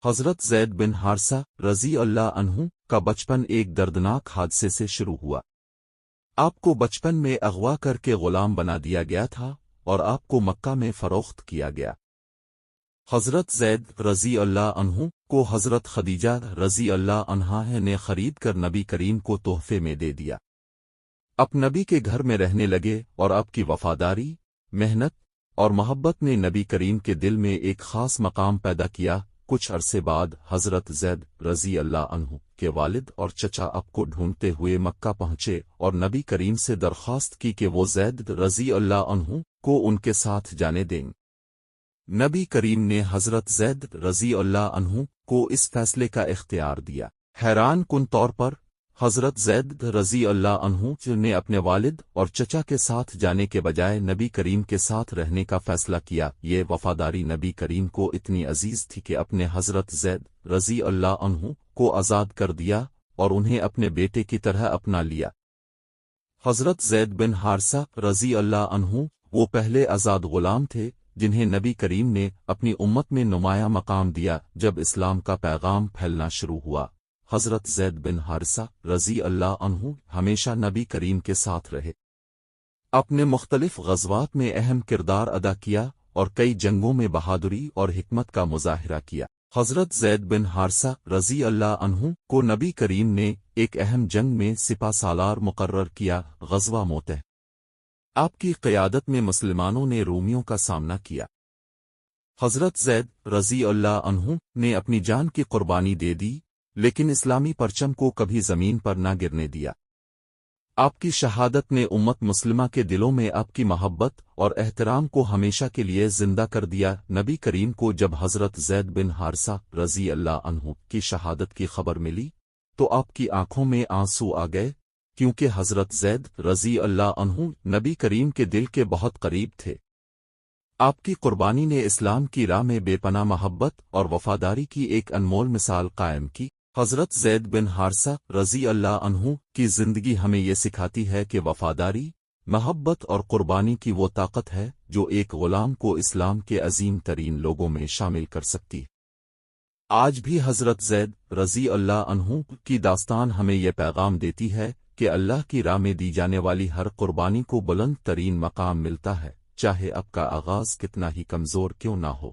حضرت زید بن حارثہ رضی اللہ عنہ کا بچپن ایک دردناک حادثے سے شروع ہوا۔ آپ کو بچپن میں اغوا کر کے غلام بنا دیا گیا تھا اور آپ کو مکہ میں فروخت کیا گیا۔ حضرت زید رضی اللہ عنہ کو حضرت خدیجہ رضی اللہ عنہا نے خرید کر نبی کریم کو تحفے میں دے دیا۔ اب نبی کے گھر میں رہنے لگے اور آپ کی وفاداری، محنت اور محبت نے نبی کریم کے دل میں ایک خاص مقام پیدا کیا۔ کچھ عرصے بعد حضرت زید رضی اللہ عنہ کے والد اور چچا آپ کو ڈھونڈتے ہوئے مکہ پہنچے اور نبی کریم سے درخواست کی کہ وہ زید رضی اللہ عنہ کو ان کے ساتھ جانے دیں۔ نبی کریم نے حضرت زید رضی اللہ عنہ کو اس فیصلے کا اختیار دیا۔ حیران کن طور پر حضرت زید رضی اللہ عنہ نے اپنے والد اور چچا کے ساتھ جانے کے بجائے نبی کریم کے ساتھ رہنے کا فیصلہ کیا۔ یہ وفاداری نبی کریم کو اتنی عزیز تھی کہ اپنے حضرت زید رضی اللہ عنہ کو آزاد کر دیا اور انہیں اپنے بیٹے کی طرح اپنا لیا۔ حضرت زید بن حارثہ رضی اللہ عنہ وہ پہلے آزاد غلام تھے جنہیں نبی کریم نے اپنی امت میں نمایاں مقام دیا۔ جب اسلام کا پیغام پھیلنا شروع ہوا، حضرت زید بن حارثہ رضی اللہ عنہ ہمیشہ نبی کریم کے ساتھ رہے، اپنے مختلف غزوات میں اہم کردار ادا کیا اور کئی جنگوں میں بہادری اور حکمت کا مظاہرہ کیا۔ حضرت زید بن حارثہ رضی اللہ عنہ کو نبی کریم نے ایک اہم جنگ میں سپہ سالار مقرر کیا، غزوہ موتہ۔ آپ کی قیادت میں مسلمانوں نے رومیوں کا سامنا کیا۔ حضرت زید رضی اللہ عنہ نے اپنی جان کی قربانی دے دی، لیکن اسلامی پرچم کو کبھی زمین پر نہ گرنے دیا۔ آپ کی شہادت نے امت مسلمہ کے دلوں میں آپ کی محبت اور احترام کو ہمیشہ کے لیے زندہ کر دیا۔ نبی کریم کو جب حضرت زید بن حارثہ رضی اللہ عنہ کی شہادت کی خبر ملی تو آپ کی آنکھوں میں آنسو آ گئے، کیونکہ حضرت زید رضی اللہ عنہ نبی کریم کے دل کے بہت قریب تھے۔ آپ کی قربانی نے اسلام کی راہ میں بے پناہ محبت اور وفاداری کی ایک انمول مثال قائم کی۔ حضرت زید بن حارثہ رضی اللہ عنہ کی زندگی ہمیں یہ سکھاتی ہے کہ وفاداری، محبت اور قربانی کی وہ طاقت ہے جو ایک غلام کو اسلام کے عظیم ترین لوگوں میں شامل کر سکتی۔ آج بھی حضرت زید رضی اللہ عنہ کی داستان ہمیں یہ پیغام دیتی ہے کہ اللہ کی راہ میں دی جانے والی ہر قربانی کو بلند ترین مقام ملتا ہے، چاہے اب کا آغاز کتنا ہی کمزور کیوں نہ ہو۔